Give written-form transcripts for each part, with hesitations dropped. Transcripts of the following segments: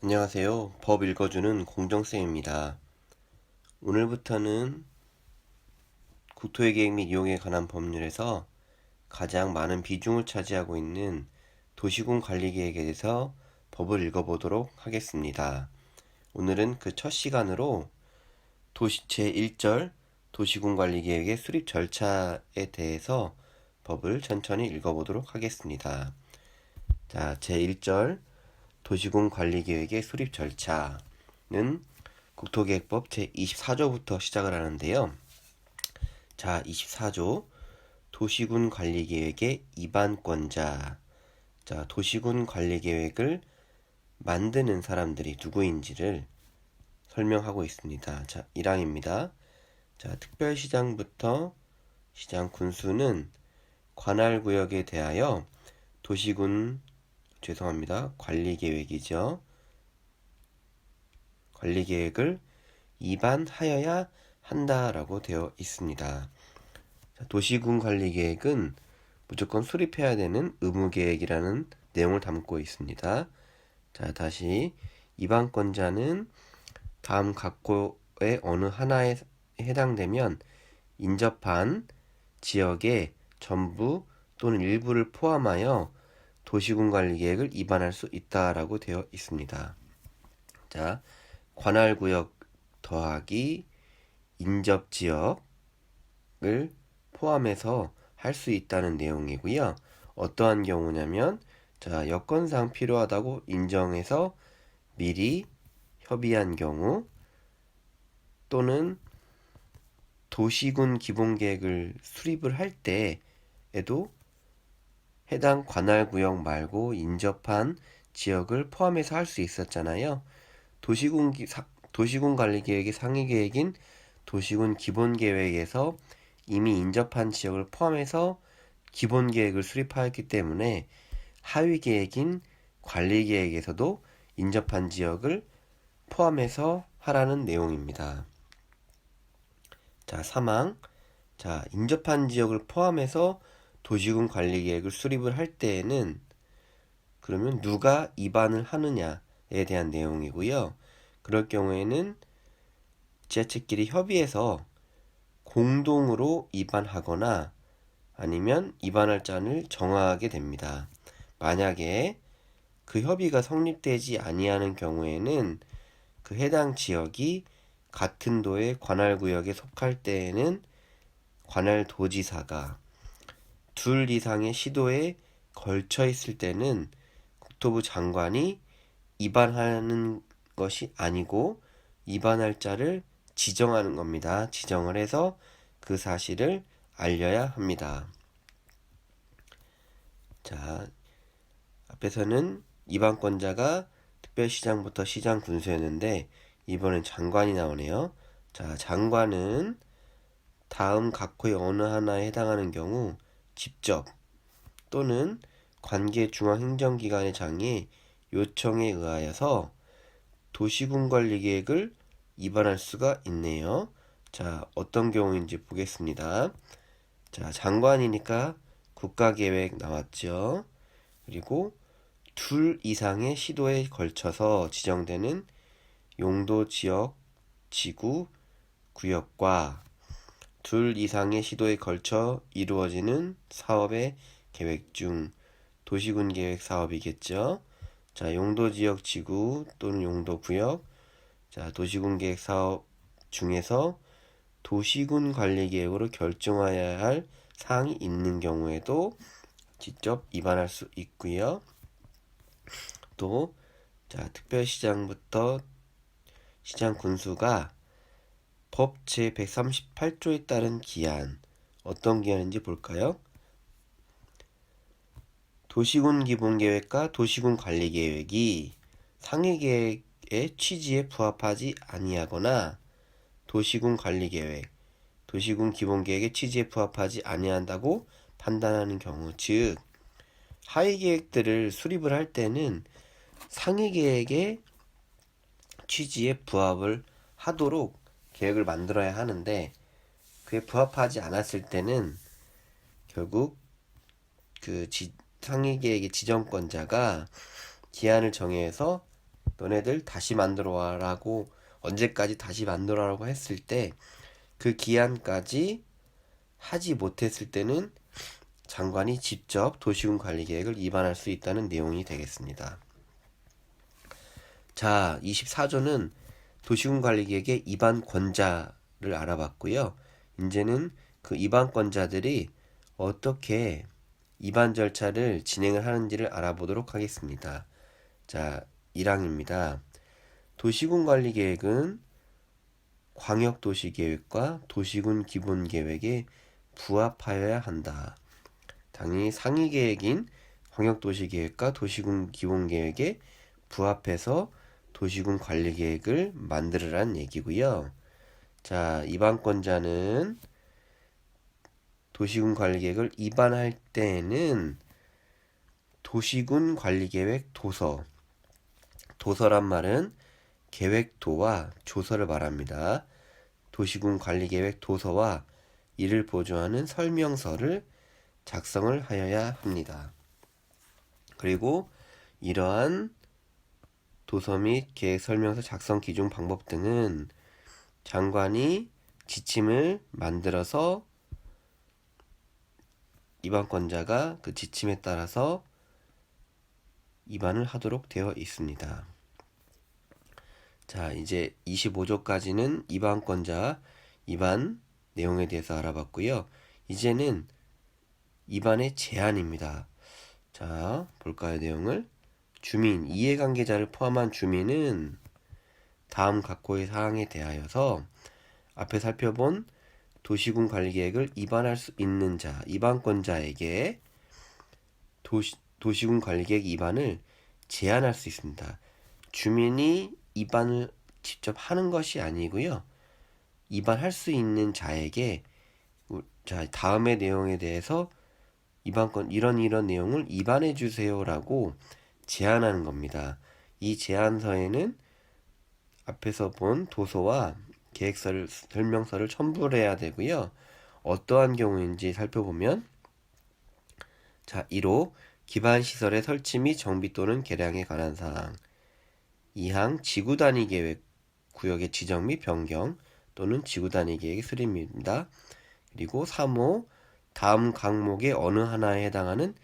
안녕하세요. 법 읽어주는 공정쌤입니다. 오늘부터는 국토의 계획 및 이용에 관한 법률에서 가장 많은 비중을 차지하고 있는 도시군 관리계획에 대해서 법을 읽어보도록 하겠습니다. 오늘은 그 첫 시간으로 제1절 도시군 관리계획의 수립 절차에 대해서 법을 천천히 읽어보도록 하겠습니다. 자, 제1절 도시군 관리계획의 수립 절차는 국토계획법 제24조부터 시작을 하는데요. 자, 24조 도시군 관리계획의 입안권자. 자, 도시군 관리계획을 만드는 사람들이 누구인지를 설명하고 있습니다. 자, 1항입니다. 자, 특별시장부터 시장 군수는 관할구역에 대하여 관리계획이죠. 관리계획을 입안하여야 한다라고 되어 있습니다. 도시군 관리계획은 무조건 수립해야 되는 의무계획이라는 내용을 담고 있습니다. 자, 다시 입안권자는 다음 각호의 어느 하나에 해당되면 인접한 지역의 전부 또는 일부를 포함하여 도시군 관리계획을 입안할 수 있다라고 되어 있습니다. 자, 관할구역 더하기 인접지역을 포함해서 할 수 있다는 내용이고요. 어떠한 경우냐면, 자, 여건상 필요하다고 인정해서 미리 협의한 경우 또는 도시군 기본계획을 수립을 할 때에도 해당 관할구역 말고 인접한 지역을 포함해서 할 수 있었잖아요. 도시군 관리계획의 상위계획인 도시군 기본계획에서 이미 인접한 지역을 포함해서 기본계획을 수립하였기 때문에 하위계획인 관리계획에서도 인접한 지역을 포함해서 하라는 내용입니다. 자, 3항. 자, 인접한 지역을 포함해서 도시군 관리계획을 수립을 할 때에는 그러면 누가 입안을 하느냐에 대한 내용이고요. 그럴 경우에는 지자체끼리 협의해서 공동으로 입안하거나 아니면 입안할 자를 정하게 됩니다. 만약에 그 협의가 성립되지 아니하는 경우에는 그 해당 지역이 같은 도의 관할구역에 속할 때에는 관할도지사가 둘 이상의 시도에 걸쳐 있을 때는 국토부 장관이 입안하는 것이 아니고 입안할 자를 지정하는 겁니다. 지정을 해서 그 사실을 알려야 합니다. 자, 앞에서는 입안권자가 특별시장부터 시장 군수였는데 이번엔 장관이 나오네요. 자, 장관은 다음 각호의 어느 하나에 해당하는 경우 직접 또는 관계 중앙행정기관의 장의 요청에 의하여서 도시군 관리계획을 입안할 수가 있네요. 자, 어떤 경우인지 보겠습니다. 자, 장관이니까 국가계획 나왔죠. 그리고 둘 이상의 시도에 걸쳐서 지정되는 용도 지역, 지구, 구역과 둘 이상의 시도에 걸쳐 이루어지는 사업의 계획 중 도시군 계획 사업이겠죠. 자, 용도 지역, 지구 또는 용도 구역. 자, 도시군 계획 사업 중에서 도시군 관리 계획으로 결정해야 할 사항이 있는 경우에도 직접 입안할 수 있고요. 또, 자, 특별시장부터 시장 군수가 법 제138조에 따른 기한, 어떤 기한인지 볼까요? 도시군 기본계획과 도시군 관리계획이 상위계획의 취지에 부합하지 아니하거나 도시군 관리계획, 도시군 기본계획의 취지에 부합하지 아니한다고 판단하는 경우, 즉 하위계획들을 수립을 할 때는 상위계획의 취지에 부합을 하도록 계획을 만들어야 하는데 그에 부합하지 않았을 때는 결국 그 상위계획의 지정권자가 기한을 정해서 너네들 다시 만들어 와라고 언제까지 다시 만들어 라고 했을 때 그 기한까지 하지 못했을 때는 장관이 직접 도시군 관리 계획을 위반할 수 있다는 내용이 되겠습니다. 자, 24조는 도시군 관리 계획의 위반 권자를 알아봤고요. 이제는 그 위반권자들이 어떻게 위반 절차를 진행을 하는지를 알아보도록 하겠습니다. 자, 1항입니다. 도시군 관리 계획은 광역도시계획과 도시군 기본계획에 부합하여야 한다. 당연히 상위 계획인 광역도시계획과 도시군 기본계획에 부합해서 도시군 관리계획을 만들으란 얘기고요. 자, 위반권자는 도시군 관리계획을 위반할 때에는 도시군 관리계획 도서, 도서란 말은 계획도와 조서를 말합니다. 도시군 관리계획 도서와 이를 보조하는 설명서를 작성을 하여야 합니다. 그리고 이러한 도서 및 계획 설명서 작성 기준 방법 등은 장관이 지침을 만들어서 위반권자가 그 지침에 따라서 위반을 하도록 되어 있습니다. 자, 이제 25조까지는 위반권자 위반 내용에 대해서 알아봤고요. 이제는 위반의 제한입니다. 자, 볼까요, 내용을? 주민, 이해관계자를 포함한 주민은 다음 각호의 사항에 대하여서 앞에 살펴본 도시군 관리계획을 위반할 수 있는 자, 위반권자에게 도시군 관리계획 위반을 제한할 수 있습니다. 주민이 위반을 직접 하는 것이 아니고요. 위반할 수 있는 자에게 자, 다음의 내용에 대해서 위반권 이런 내용을 위반해 주세요라고 제안하는 겁니다. 이 제안서에는 앞에서 본 도서와 계획서를 설명서를 첨부를 해야 되고요. 어떠한 경우인지 살펴보면 자, 1호 기반시설의 설치 및 정비 또는 개량에 관한 사항 2항 지구단위 계획 구역의 지정 및 변경 또는 지구단위 계획의 수립입니다. 그리고 3호 다음 항목의 어느 하나에 해당하는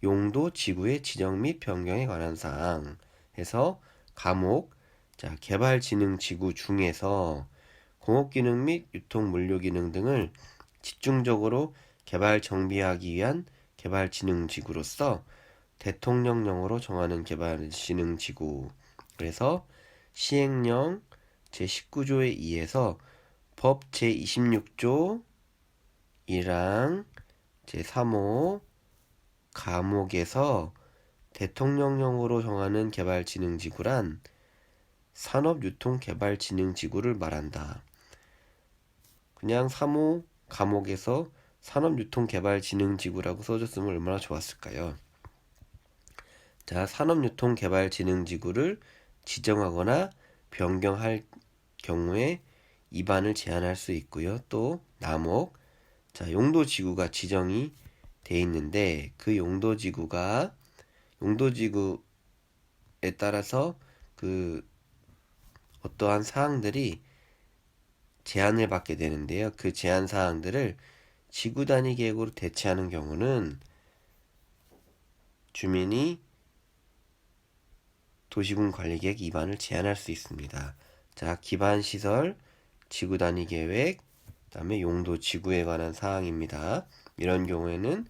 용도 지구의 지정 및 변경에 관한 사항 해서 과목 자, 개발진흥지구 중에서 공업기능 및 유통물류기능 등을 집중적으로 개발 정비하기 위한 개발진흥지구로서 대통령령으로 정하는 개발진흥지구 그래서 시행령 제19조에 의해서 법 제26조 1항 제3호 과목에서 대통령령으로 정하는 개발진흥지구란 산업유통개발진흥지구를 말한다. 그냥 3호 과목에서 산업유통개발진흥지구라고 써줬으면 얼마나 좋았을까요? 자, 산업유통개발진흥지구를 지정하거나 변경할 경우에 위반을 제한할 수 있고요. 또 남목 자, 용도지구가 지정이 돼 있는데 그 용도지구에 따라서 그 어떠한 사항들이 제한을 받게 되는데요. 그 제한 사항들을 지구 단위 계획으로 대체하는 경우는 주민이 도시군 관리계획 위반을 제한할 수 있습니다. 자, 기반시설, 지구 단위 계획, 그다음에 용도 지구에 관한 사항입니다. 이런 경우에는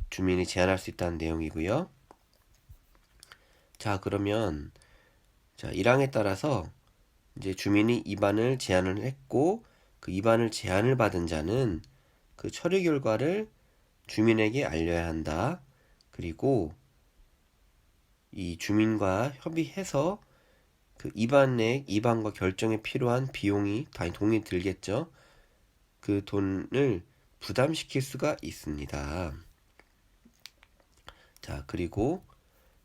주민이 제한할 수 있다는 내용이고요. 자, 그러면 자, 1항에 따라서 이제 주민이 위반을 제한을 했고 그 위반을 제한을 받은 자는 그 처리 결과를 주민에게 알려야 한다. 그리고 이 주민과 협의해서 그 위반과 결정에 필요한 비용이 돈이 들겠죠. 그 돈을 부담시킬 수가 있습니다. 자, 그리고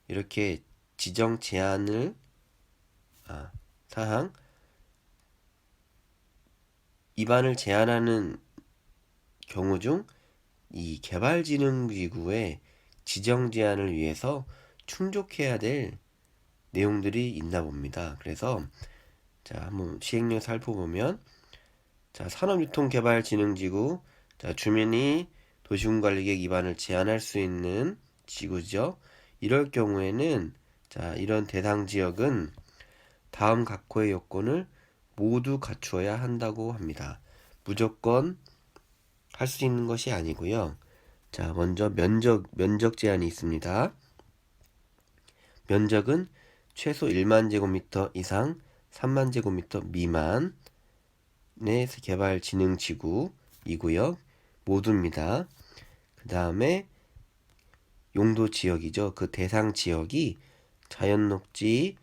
이렇게 지정 제한을 사항 위반을 제한하는 경우 중 이 개발진흥지구의 지정 제한을 위해서 충족해야 될 내용들이 있나 봅니다. 그래서 자, 한번 시행령 살펴보면 자, 산업유통개발진흥지구 자, 주민이 도시군관리계획 위반을 제한할 수 있는 지구죠. 이럴 경우에는 자, 이런 대상 지역은 다음 각호의 요건을 모두 갖추어야 한다고 합니다. 무조건 할 수 있는 것이 아니고요. 자, 먼저 면적 제한이 있습니다. 면적은 최소 1만 제곱미터 이상 3만 제곱미터 미만의 개발 진흥 지구 2구역 모두입니다. 그 다음에 용도 지역이죠. 그 대상 지역이 자연녹지,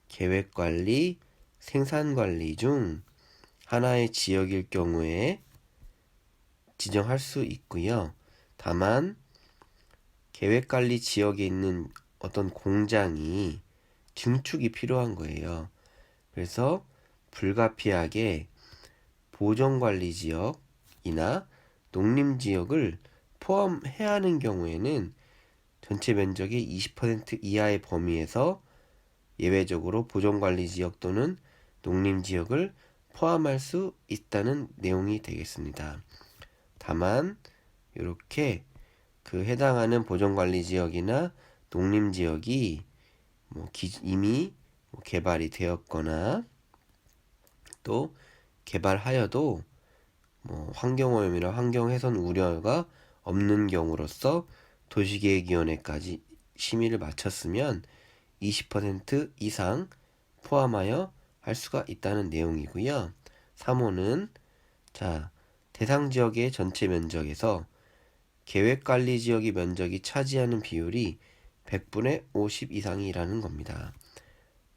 계획관리, 생산관리 중 하나의 지역일 경우에 지정할 수 있고요. 다만 계획관리 지역에 있는 어떤 공장이 증축이 필요한 거예요. 그래서 불가피하게 보존관리 지역이나 농림지역을 포함해야 하는 경우에는 전체 면적의 20% 이하의 범위에서 예외적으로 보존관리 지역 또는 농림지역을 포함할 수 있다는 내용이 되겠습니다. 다만 이렇게 그 해당하는 보존관리 지역이나 농림지역이 이미 개발이 되었거나 또 개발하여도 환경오염이나 환경훼손 우려가 없는 경우로서 도시계획위원회까지 심의를 마쳤으면 20% 이상 포함하여 할 수가 있다는 내용이고요. 3호는 자, 대상 지역의 전체 면적에서 계획관리지역의 면적이 차지하는 비율이 100분의 50 이상이라는 겁니다.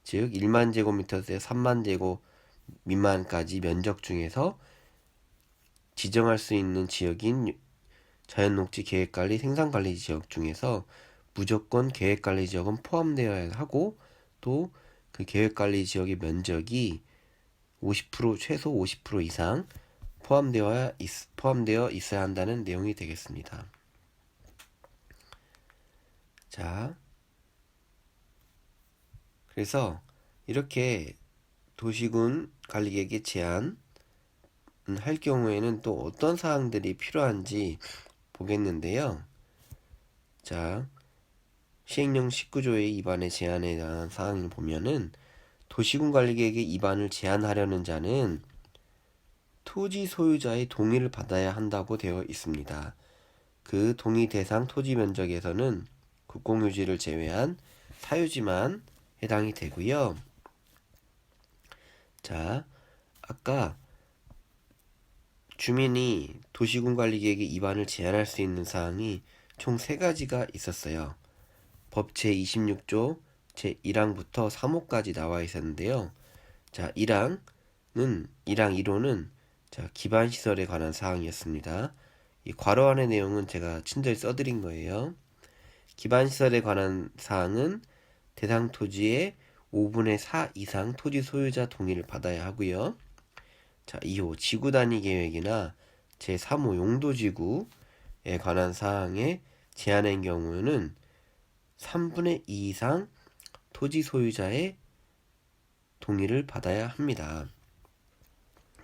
즉 1만 제곱미터에서 3만 제곱 미만까지 면적 중에서 지정할 수 있는 지역인 자연녹지 계획관리 생산관리 지역 중에서 무조건 계획관리 지역은 포함되어야 하고 또 그 계획관리 지역의 면적이 50% 최소 50% 이상 포함되어 있어야 한다는 내용이 되겠습니다. 자, 그래서 이렇게 도시군 관리계획의 제한 할 경우에는 또 어떤 사항들이 필요한지 보겠는데요. 자, 시행령 19조의 위반의 제한에 대한 사항을 보면은 도시군 관리계획의 위반을 제한하려는 자는 토지 소유자의 동의를 받아야 한다고 되어 있습니다. 그 동의 대상 토지 면적에서는 국공유지를 제외한 사유지만 해당이 되고요. 자, 아까 주민이 도시군 관리계획의 위반을 제한할 수 있는 사항이 총 3가지가 있었어요. 법 제26조 제1항부터 3호까지 나와 있었는데요. 자, 1항 1호는 자, 기반시설에 관한 사항이었습니다. 이 괄호 안의 내용은 제가 친절히 써드린 거예요. 기반시설에 관한 사항은 대상 토지의 5분의 4 이상 토지 소유자 동의를 받아야 하고요. 자, 2호 지구단위 계획이나 제3호 용도지구에 관한 사항에 제한인 경우에는 3분의 2 이상 토지 소유자의 동의를 받아야 합니다.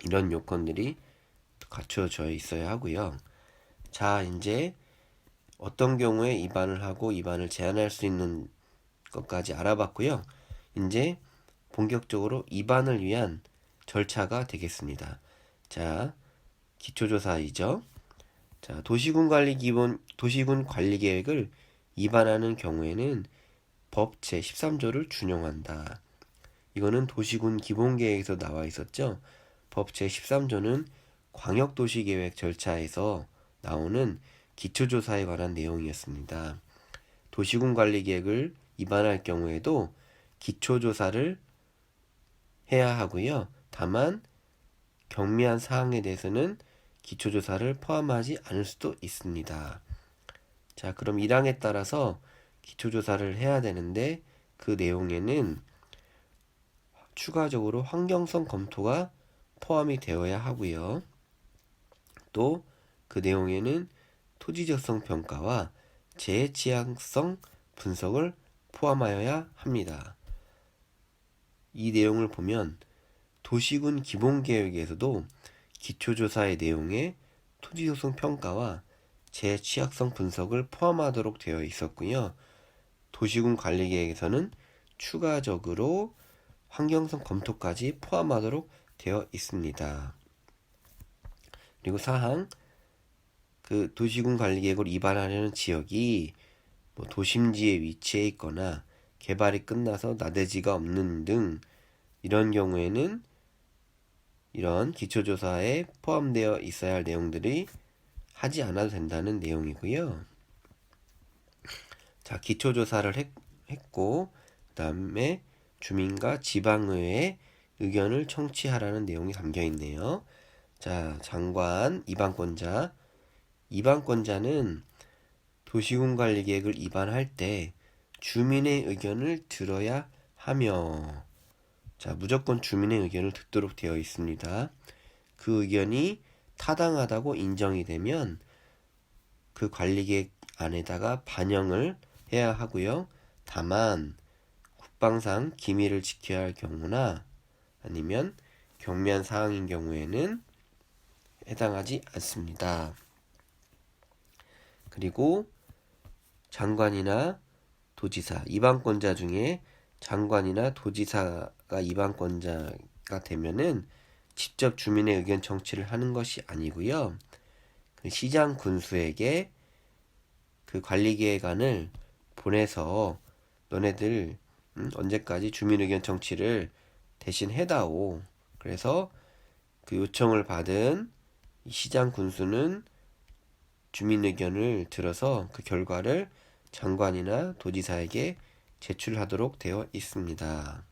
이런 요건들이 갖춰져 있어야 하고요. 자, 이제 어떤 경우에 위반을 하고 위반을 제한할 수 있는 것까지 알아봤고요. 이제 본격적으로 위반을 위한 절차가 되겠습니다. 자, 기초조사이죠. 자, 도시군 관리 계획을 위반하는 경우에는 법 제13조를 준용한다. 이거는 도시군 기본계획에서 나와 있었죠. 법 제13조는 광역도시계획 절차에서 나오는 기초조사에 관한 내용이었습니다. 도시군 관리계획을 위반할 경우에도 기초조사를 해야 하고요. 다만 경미한 사항에 대해서는 기초조사를 포함하지 않을 수도 있습니다. 자, 그럼 1항에 따라서 기초조사를 해야 되는데 그 내용에는 추가적으로 환경성 검토가 포함이 되어야 하고요. 또 그 내용에는 토지적성 평가와 재해취약성 분석을 포함하여야 합니다. 이 내용을 보면 도시군 기본계획에서도 기초조사의 내용에 토지소송 평가와 재취약성 분석을 포함하도록 되어 있었고요. 도시군 관리계획에서는 추가적으로 환경성 검토까지 포함하도록 되어 있습니다. 그리고 사항, 그 도시군 관리계획을 위반하려는 지역이 뭐 도심지에 위치해 있거나 개발이 끝나서 나대지가 없는 등 이런 경우에는 이런 기초조사에 포함되어 있어야 할 내용들이 하지 않아도 된다는 내용이고요. 자, 기초조사를 했고 그 다음에 주민과 지방의회의 의견을 청취하라는 내용이 담겨 있네요. 자, 장관, 이방권자는 도시군 관리 계획을 위반할 때 주민의 의견을 들어야 하며, 자, 무조건 주민의 의견을 듣도록 되어 있습니다. 그 의견이 타당하다고 인정이 되면 그 관리 계획 안에다가 반영을 해야 하고요. 다만 국방상 기밀을 지켜야 할 경우나 아니면 경미한 사항인 경우에는 해당하지 않습니다. 그리고 장관이나 도지사, 이방권자 중에 장관이나 도지사가 이방권자가 되면은 직접 주민의 의견 청취를 하는 것이 아니고요. 그 시장 군수에게 그 관리계획안을 보내서 너네들 언제까지 주민 의견 청취를 대신 해다오. 그래서 그 요청을 받은 시장 군수는 주민 의견을 들어서 그 결과를 장관이나 도지사에게 제출하도록 되어 있습니다.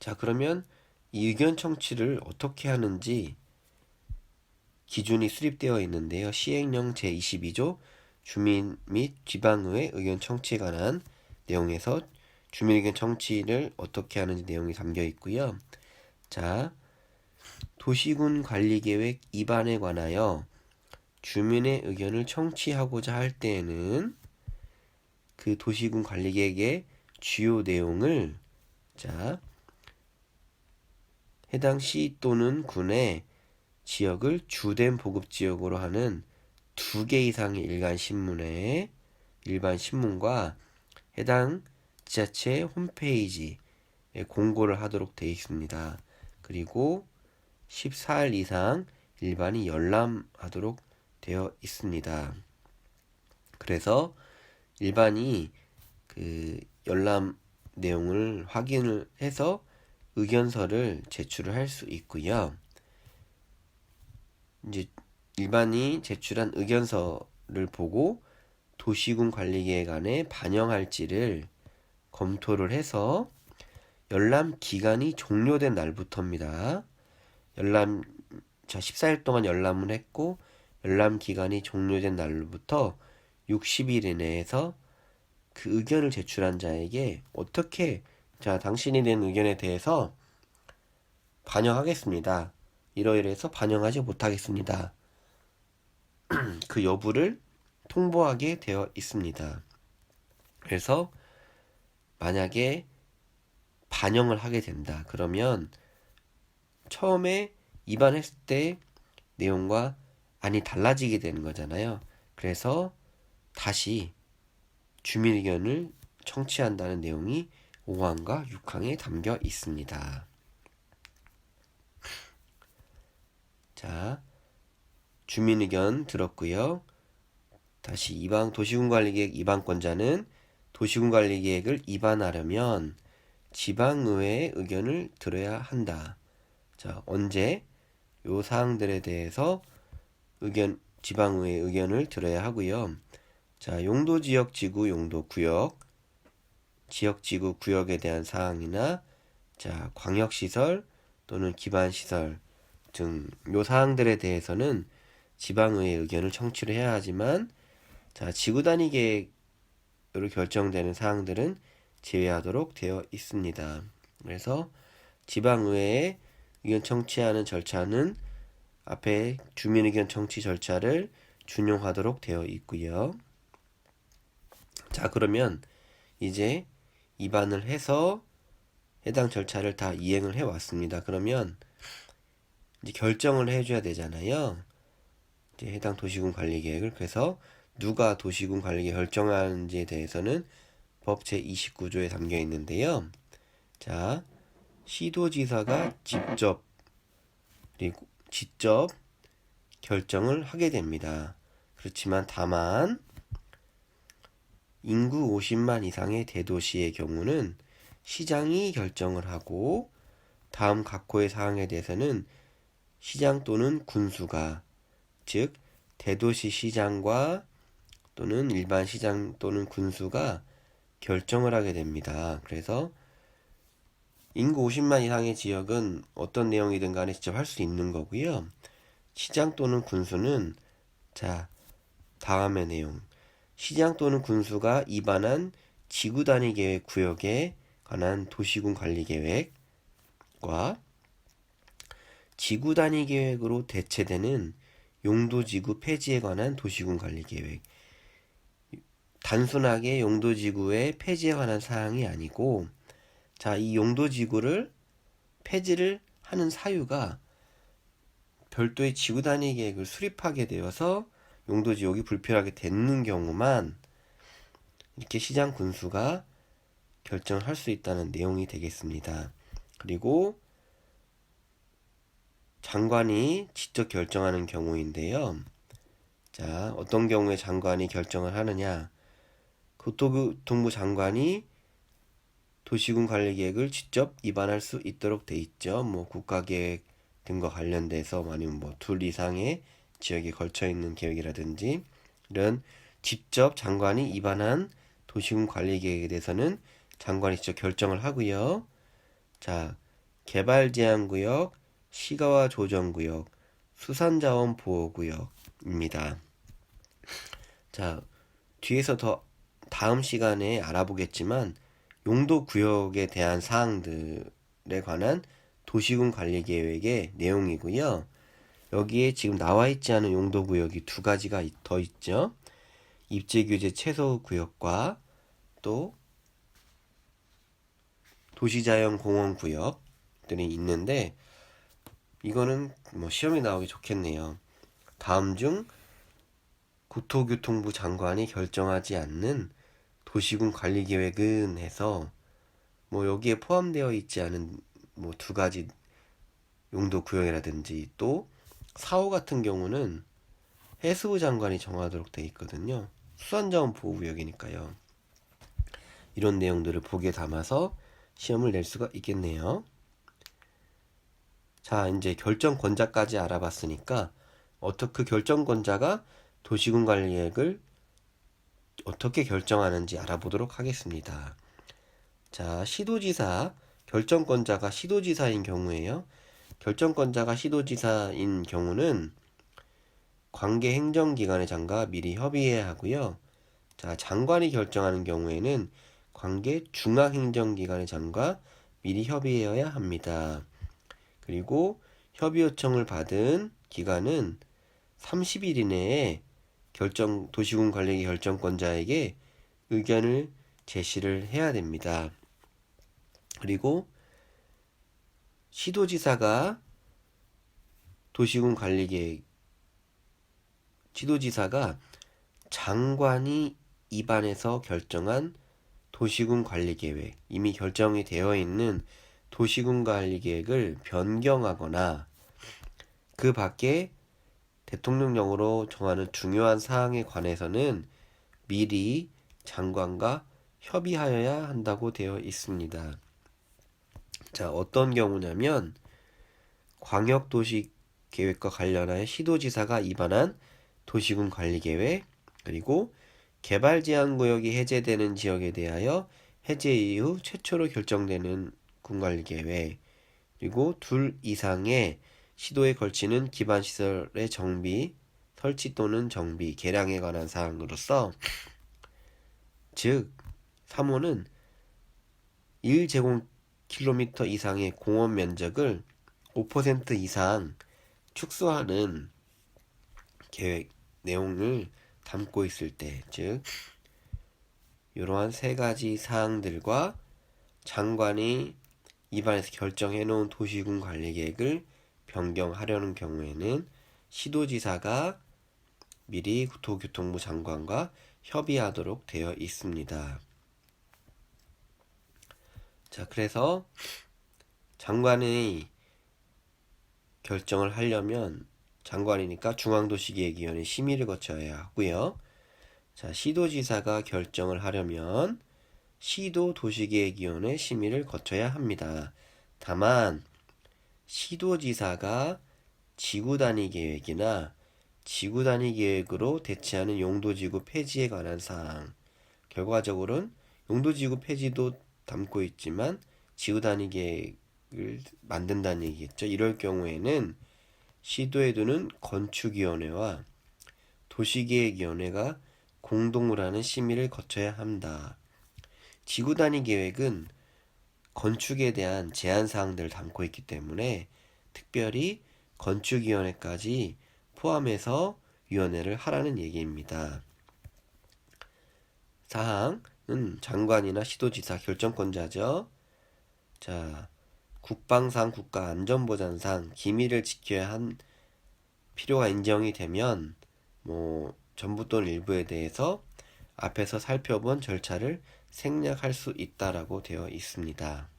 자, 그러면 이 의견 청취를 어떻게 하는지 기준이 수립되어 있는데요. 시행령 제22조 주민 및 지방의회 의견 청취에 관한 내용에서 주민 의견 청취를 어떻게 하는지 내용이 담겨 있고요. 자, 도시군 관리계획 위반에 관하여 주민의 의견을 청취하고자 할 때에는 그 도시군 관리계획의 주요 내용을 해당 시 또는 군의 지역을 주된 보급지역으로 하는 2개 이상의 일반 신문과 해당 지자체 홈페이지에 공고를 하도록 되어 있습니다. 그리고 14일 이상 일반이 열람하도록 되어 있습니다. 그래서 일반이 그 열람 내용을 확인을 해서 의견서를 제출을 할 수 있고요. 이제 일반이 제출한 의견서를 보고 도시군 관리계획안에 반영할지를 검토를 해서 열람 기간이 종료된 날부터입니다. 14일 동안 열람을 했고 열람 기간이 종료된 날부터 60일 이내에서 그 의견을 제출한 자에게 어떻게 당신이 낸 의견에 대해서 반영하겠습니다. 이러이러해서 반영하지 못하겠습니다. 그 여부를 통보하게 되어 있습니다. 그래서 만약에 반영을 하게 된다. 그러면 처음에 입안했을 때 내용과 안이 달라지게 되는 거잖아요. 그래서 다시 주민 의견을 청취한다는 내용이 5항과 6항에 담겨 있습니다. 자, 주민 의견 들었고요. 다시 도시군관리계획 위반권자는 도시군관리계획을 위반하려면 지방의회의 의견을 들어야 한다. 자, 언제 요 사항들에 대해서 지방의회의 의견을 들어야 하고요. 자, 용도지역지구, 용도구역, 지역지구, 구역에 대한 사항이나 광역시설 또는 기반시설 등 요 사항들에 대해서는 지방의회의 의견을 청취를 해야 하지만 지구단위 계획으로 결정되는 사항들은 제외하도록 되어 있습니다. 그래서 지방의회의 의견 청취하는 절차는 앞에 주민의견 청취 절차를 준용하도록 되어 있고요. 자, 그러면 이제 입안을 해서 해당 절차를 다 이행을 해 왔습니다. 그러면 이제 결정을 해줘야 되잖아요. 이제 해당 도시군 관리 계획을. 그래서 누가 도시군 관리 계획 결정하는지에 대해서는 법 제29조에 담겨 있는데요. 자, 시도지사가 직접 결정을 하게 됩니다. 그렇지만 다만 인구 50만 이상의 대도시의 경우는 시장이 결정을 하고 다음 각호의 사항에 대해서는 시장 또는 군수가, 즉 대도시 시장과 또는 일반 시장 또는 군수가 결정을 하게 됩니다. 그래서 인구 50만 이상의 지역은 어떤 내용이든 간에 직접 할 수 있는 거고요. 시장 또는 군수는 자, 다음의 내용. 시장 또는 군수가 입안한 지구 단위 계획 구역에 관한 도시군 관리 계획과 지구 단위 계획으로 대체되는 용도지구 폐지에 관한 도시군 관리 계획. 단순하게 용도지구의 폐지에 관한 사항이 아니고, 자, 이 용도지구를 폐지를 하는 사유가 별도의 지구 단위 계획을 수립하게 되어서 용도지역이 불필요하게 되는 경우만 이렇게 시장 군수가 결정을 할 수 있다는 내용이 되겠습니다. 그리고 장관이 직접 결정하는 경우인데요. 자, 어떤 경우에 장관이 결정을 하느냐? 교통부 장관이 도시군 관리 계획을 직접 입안할 수 있도록 돼 있죠. 뭐 국가계획 등과 관련돼서 아니면 뭐 둘 이상의 지역에 걸쳐 있는 계획이라든지 이런 직접 장관이 입안한 도시군 관리 계획에 대해서는 장관이 직접 결정을 하고요. 자, 개발 제한 구역, 시가와 조정 구역, 수산자원 보호 구역입니다. 자, 뒤에서 더 다음 시간에 알아보겠지만 용도 구역에 대한 사항들에 관한 도시군 관리 계획의 내용이고요. 여기에 지금 나와 있지 않은 용도 구역이 두 가지가 더 있죠. 입지 규제 최소 구역과 또 도시자연 공원 구역들이 있는데 이거는 뭐 시험에 나오기 좋겠네요. 다음 중 국토교통부 장관이 결정하지 않는 도시군 관리 계획은 해서 뭐 여기에 포함되어 있지 않은 뭐 두 가지 용도 구역이라든지 또 4호 같은 경우는 해수부 장관이 정하도록 되어 있거든요. 수산자원 보호구역이니까요. 이런 내용들을 보기에 담아서 시험을 낼 수가 있겠네요. 자, 이제 결정권자까지 알아봤으니까 그 결정권자가 도시군 관리 계획을 어떻게 결정하는지 알아보도록 하겠습니다. 자, 결정권자가 시도지사인 경우에요. 결정권자가 시도지사인 경우는 관계 행정기관의 장과 미리 협의해야 하고요. 자, 장관이 결정하는 경우에는 관계 중앙행정기관의 장과 미리 협의해야 합니다. 그리고 협의 요청을 받은 기관은 30일 이내에 도시군 관리 결정권자에게 의견을 제시를 해야 됩니다. 그리고 시도지사가 장관이 입안해서 결정한 도시군 관리 계획, 이미 결정이 되어 있는 도시군 관리 계획을 변경하거나 그 밖에 대통령령으로 정하는 중요한 사항에 관해서는 미리 장관과 협의하여야 한다고 되어 있습니다. 자, 어떤 경우냐면 광역도시계획과 관련하여 시도지사가 입안한 도시군 관리계획, 그리고 개발제한구역이 해제되는 지역에 대하여 해제 이후 최초로 결정되는 군관리계획, 그리고 둘 이상의 시도에 걸치는 기반시설의 설치 또는 정비, 개량에 관한 사항으로서 즉 3호는 1제곱킬로미터 이상의 공원 면적을 5% 이상 축소하는 계획 내용을 담고 있을 때, 즉 이러한 세 가지 사항들과 장관이 입안에서 결정해 놓은 도시군 관리 계획을 변경하려는 경우에는 시도지사가 미리 도교통부 장관과 협의하도록 되어 있습니다. 자, 그래서 장관의 결정을 하려면 장관이니까 중앙도시계획위원회 심의를 거쳐야 하고요. 자, 시도지사가 결정을 하려면 시도도시계획위원회 심의를 거쳐야 합니다. 다만 시도지사가 지구단위 계획이나 지구단위 계획으로 대체하는 용도지구 폐지에 관한 사항, 결과적으로는 용도지구 폐지도 담고 있지만 지구단위 계획을 만든다는 얘기겠죠. 이럴 경우에는 시도에 두는 건축위원회와 도시계획위원회가 공동으로 하는 심의를 거쳐야 한다. 지구단위 계획은 건축에 대한 제한사항들을 담고 있기 때문에 특별히 건축위원회까지 포함해서 위원회를 하라는 얘기입니다. 사항은 장관이나 시도지사 결정권자죠. 자, 국방상, 국가안전보장상 기밀을 지켜야 한 필요가 인정이 되면 전부 또는 일부에 대해서 앞에서 살펴본 절차를 생략할 수 있다라고 되어 있습니다.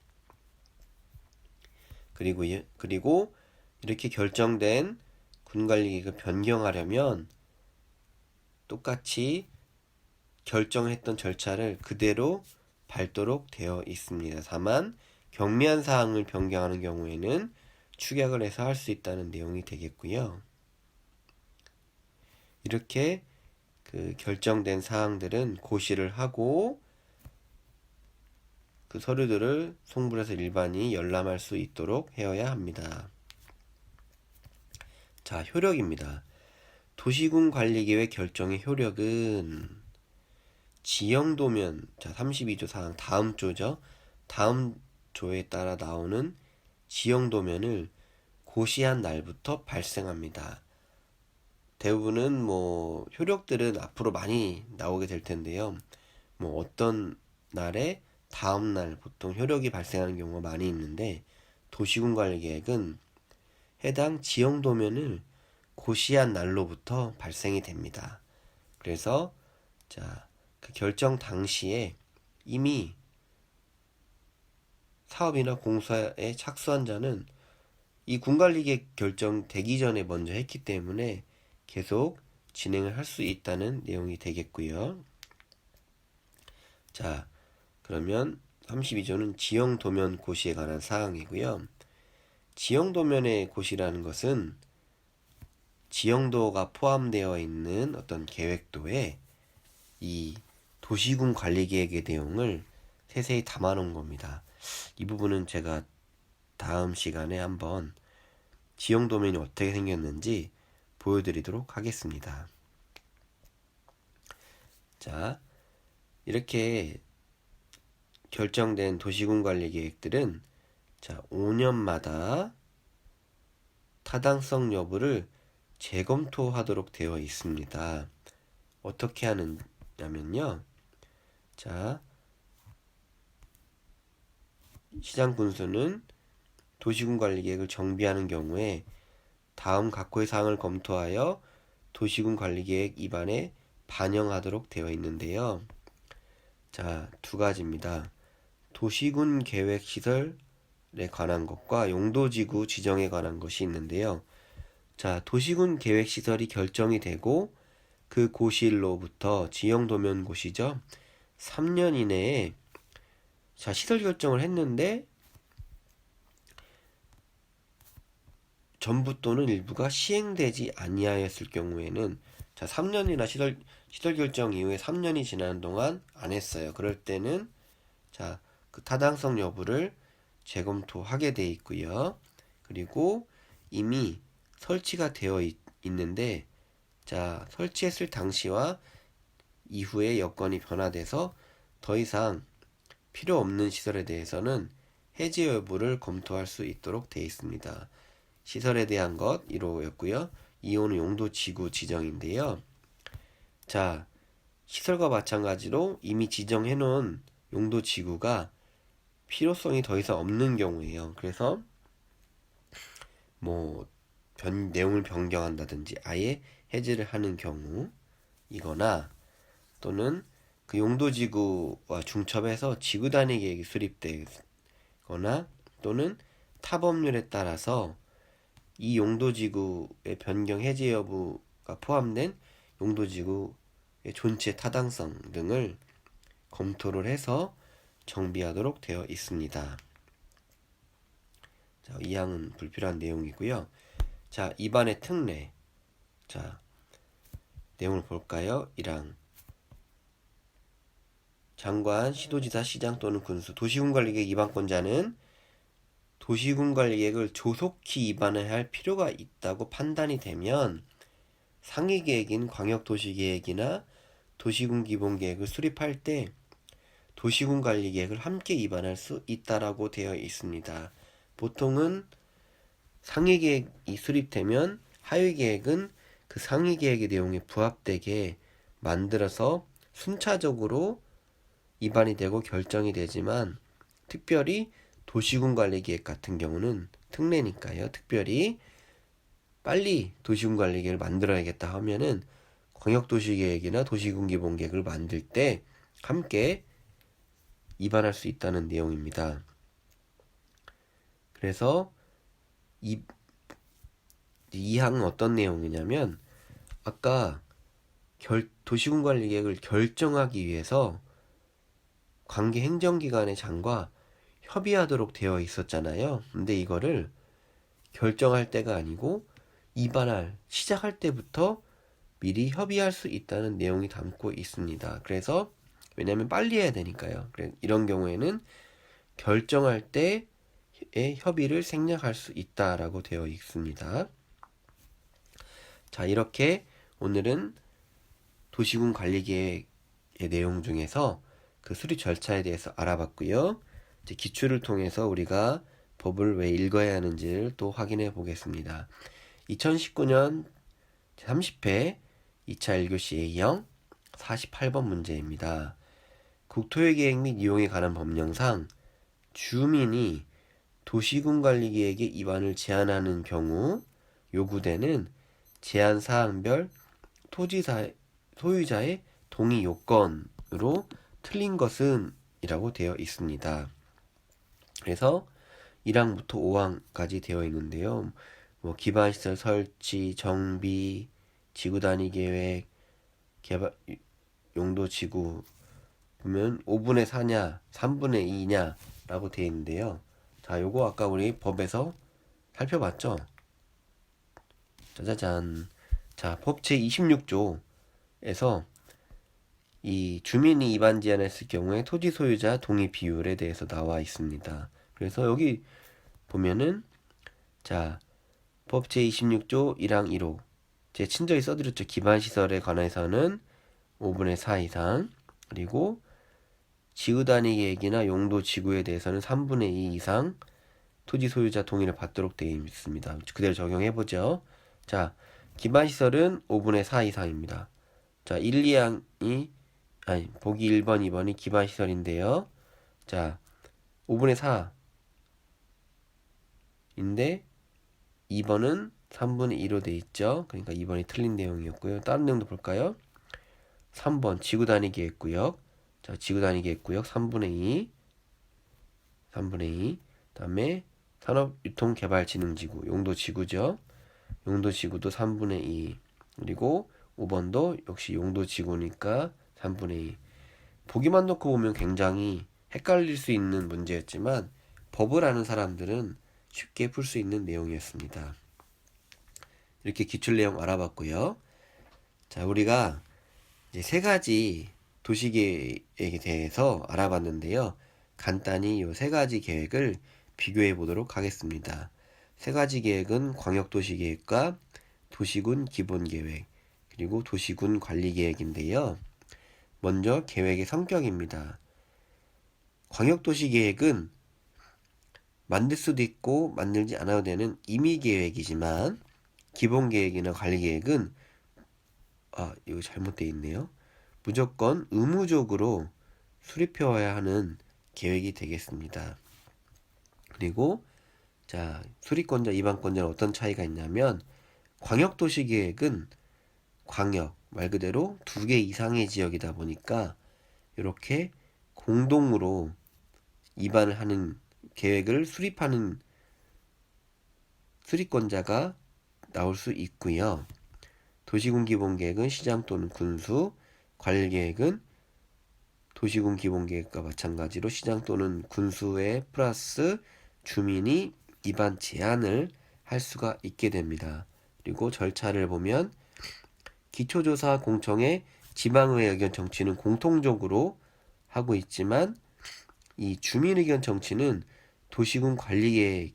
그리고 이렇게 결정된 군관리계획을 변경하려면 똑같이 결정했던 절차를 그대로 밟도록 되어 있습니다. 다만 경미한 사항을 변경하는 경우에는 축약을 해서 할 수 있다는 내용이 되겠고요. 이렇게 그 결정된 사항들은 고시를 하고 그 서류들을 송부해서 일반이 열람할 수 있도록 해야 합니다. 자, 효력입니다. 도시군 관리계획 결정의 효력은 지형도면, 자, 32조 사항 다음 조죠. 다음 조에 따라 나오는 지형도면을 고시한 날부터 발생합니다. 대부분은 효력들은 앞으로 많이 나오게 될 텐데요. 어떤 날에 다음 날 보통 효력이 발생하는 경우가 많이 있는데 도시군 관리 계획은 해당 지형도면을 고시한 날로부터 발생이 됩니다. 그래서 그 결정 당시에 이미 사업이나 공사에 착수한 자는 이 군관리계획 결정되기 전에 먼저 했기 때문에 계속 진행을 할 수 있다는 내용이 되겠고요. 자, 그러면 32조는 지형도면 고시에 관한 사항이고요. 지형도면의 고시라는 것은 지형도가 포함되어 있는 어떤 계획도에 이 도시군 관리계획의 내용을 세세히 담아놓은 겁니다. 이 부분은 제가 다음 시간에 한번 지형도면이 어떻게 생겼는지 보여드리도록 하겠습니다. 자, 이렇게 결정된 도시군 관리 계획들은 5년마다 타당성 여부를 재검토하도록 되어 있습니다. 어떻게 하느냐면요. 자, 시장군수는 도시군 관리 계획을 정비하는 경우에 다음 각호의 사항을 검토하여 도시군 관리 계획 입안에 반영하도록 되어 있는데요. 자, 두 가지입니다. 도시군 계획 시설에 관한 것과 용도지구 지정에 관한 것이 있는데요. 자, 도시군 계획 시설이 결정이 되고 그 고시일로부터 지형도면 고시죠. 3년 이내에 시설 결정을 했는데 전부 또는 일부가 시행되지 아니하였을 경우에는 3년이나 시설 결정 이후에 3년이 지나는 동안 안 했어요. 그럴 때는 그 타당성 여부를 재검토하게 돼 있고요. 그리고 이미 설치가 되어 있는데 설치했을 당시와 이후에 여건이 변화돼서 더 이상 필요 없는 시설에 대해서는 해제 여부를 검토할 수 있도록 되어 있습니다. 시설에 대한 것 1호였고요. 2호는 용도 지구 지정인데요. 시설과 마찬가지로 이미 지정해 놓은 용도 지구가 필요성이 더 이상 없는 경우예요. 그래서 뭐 내용을 변경한다든지 아예 해제를 하는 경우이거나, 또는 그 용도지구와 중첩해서 지구 단위 계획이 수립되거나, 또는 타 법률에 따라서 이 용도지구의 변경 해제 여부가 포함된 용도지구의 존재 타당성 등을 검토를 해서 정비하도록 되어 있습니다. 자, 이 항은 불필요한 내용이고요. 자, 2반의 특례. 자, 내용을 볼까요? 1항. 장관, 시도지사, 시장 또는 군수, 도시군관리계획 위반권자는 도시군관리계획을 조속히 위반을 할 필요가 있다고 판단이 되면 상위계획인 광역도시계획이나 도시군기본계획을 수립할 때 도시군관리계획을 함께 위반할 수 있다라고 되어 있습니다. 보통은 상위계획이 수립되면 하위계획은 그 상위계획의 내용에 부합되게 만들어서 순차적으로 위반이 되고 결정이 되지만, 특별히 도시군관리계획 같은 경우는 특례니까요. 특별히 빨리 도시군관리계획을 만들어야겠다 하면은 광역도시계획이나 도시군기본계획을 만들 때 함께 위반할 수 있다는 내용입니다. 그래서 이 항은 어떤 내용이냐면, 아까 도시군관리계획을 결정하기 위해서 관계 행정기관의 장과 협의하도록 되어 있었잖아요. 근데 이거를 결정할 때가 아니고 시작할 때부터 미리 협의할 수 있다는 내용이 담고 있습니다. 그래서 왜냐면 빨리 해야 되니까요. 이런 경우에는 결정할 때의 협의를 생략할 수 있다라고 되어 있습니다. 자, 이렇게 오늘은 도시군 관리계획의 내용 중에서 그 수립 절차에 대해서 알아봤고요. 이제 기출을 통해서 우리가 법을 왜 읽어야 하는지를 또 확인해 보겠습니다. 2019년 30회 2차 1교시 A형 48번 문제입니다. 국토의계획 및 이용에 관한 법령상 주민이 도시군관리계획의 위반을 제한하는 경우 요구되는 제한사항별 소유자의 동의 요건으로 틀린 것은 이라고 되어 있습니다. 그래서 1항부터 5항까지 되어 있는데요. 기반시설 설치, 정비, 지구단위 계획, 개발, 용도지구 보면 5분의 4냐, 3분의 2냐 라고 되어 있는데요. 자, 요거 아까 우리 법에서 살펴봤죠? 짜자잔. 자, 법 제26조에서 이 주민이 위반 제한했을 경우에 토지 소유자 동의 비율에 대해서 나와 있습니다. 그래서 여기 보면은, 자, 법 제26조 1항 1호 제 친절히 써드렸죠. 기반시설에 관해서는 5분의 4 이상, 그리고 지구단위 계획이나 용도 지구에 대해서는 3분의 2 이상 토지 소유자 동의를 받도록 되어 있습니다. 그대로 적용해보죠. 자, 기반시설은 5분의 4 이상입니다. 자, 1, 2항이 보기 1번, 2번이 기반시설인데요. 자, 5분의 4인데 2번은 3분의 2로 돼 있죠. 그러니까 2번이 틀린 내용이었고요. 다른 내용도 볼까요? 3번 지구단위 계획구역. 자, 지구단위 계획구역 3분의 2. 다음에 산업유통개발진흥지구 용도지구죠. 용도지구도 3분의 2. 그리고 5번도 역시 용도지구니까 3분의 2. 보기만 놓고 보면 굉장히 헷갈릴 수 있는 문제였지만 법을 아는 사람들은 쉽게 풀 수 있는 내용이었습니다. 이렇게 기출 내용 알아봤고요. 자, 우리가 이제 세 가지 도시계획에 대해서 알아봤는데요. 간단히 이 세 가지 계획을 비교해 보도록 하겠습니다. 세 가지 계획은 광역도시계획과 도시군 기본계획, 그리고 도시군 관리계획인데요. 먼저 계획의 성격입니다. 광역도시계획은 만들 수도 있고 만들지 않아도 되는 임의계획이지만, 기본계획이나 관리계획은 이거 잘못되어 있네요. 무조건 의무적으로 수립해야 하는 계획이 되겠습니다. 그리고 자, 수리권자, 이반권자는 어떤 차이가 있냐면 광역도시계획은 광역 말 그대로 2개 이상의 지역이다 보니까 이렇게 공동으로 입안을 하는 계획을 수립하는 수리권자가 나올 수 있고요. 도시군 기본계획은 시장 또는 군수, 관리계획은 도시군 기본계획과 마찬가지로 시장 또는 군수에 플러스 주민이 입안 제한을 할 수가 있게 됩니다. 그리고 절차를 보면 기초조사 공청회 지방의회 의견 청취는 공통적으로 하고 있지만 이 주민의견 청취는 도시군 관리계획에만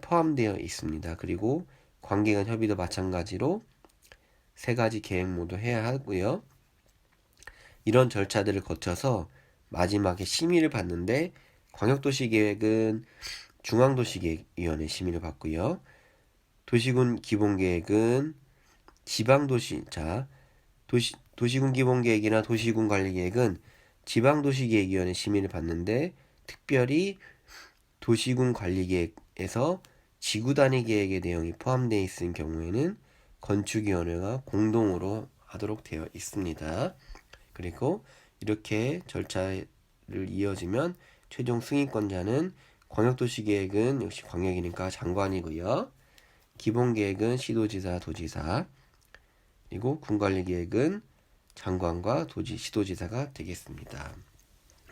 포함되어 있습니다. 그리고 관계간 협의도 마찬가지로 3가지 계획 모두 해야 하고요. 이런 절차들을 거쳐서 마지막에 심의를 받는데 광역도시계획은 중앙도시계획위원회 심의를 받고요. 도시군 기본계획은 도시군 기본계획이나 도시군 관리계획은 지방도시계획위원회 심의를 받는데 특별히 도시군 관리계획에서 지구단위 계획의 내용이 포함되어 있을 경우에는 건축위원회가 공동으로 하도록 되어 있습니다. 그리고 이렇게 절차를 이어지면 최종 승인권자는 광역도시계획은 역시 광역이니까 장관이고요. 기본계획은 시도지사, 도지사, 그리고 군관리계획은 장관과 시도지사가 되겠습니다.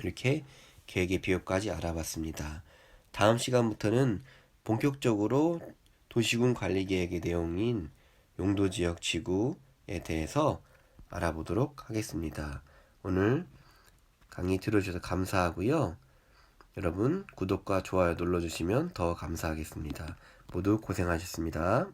이렇게 계획의 비율까지 알아봤습니다. 다음 시간부터는 본격적으로 도시군 관리계획의 내용인 용도지역 지구에 대해서 알아보도록 하겠습니다. 오늘 강의 들어주셔서 감사하고요. 여러분 구독과 좋아요 눌러주시면 더 감사하겠습니다. 모두 고생하셨습니다.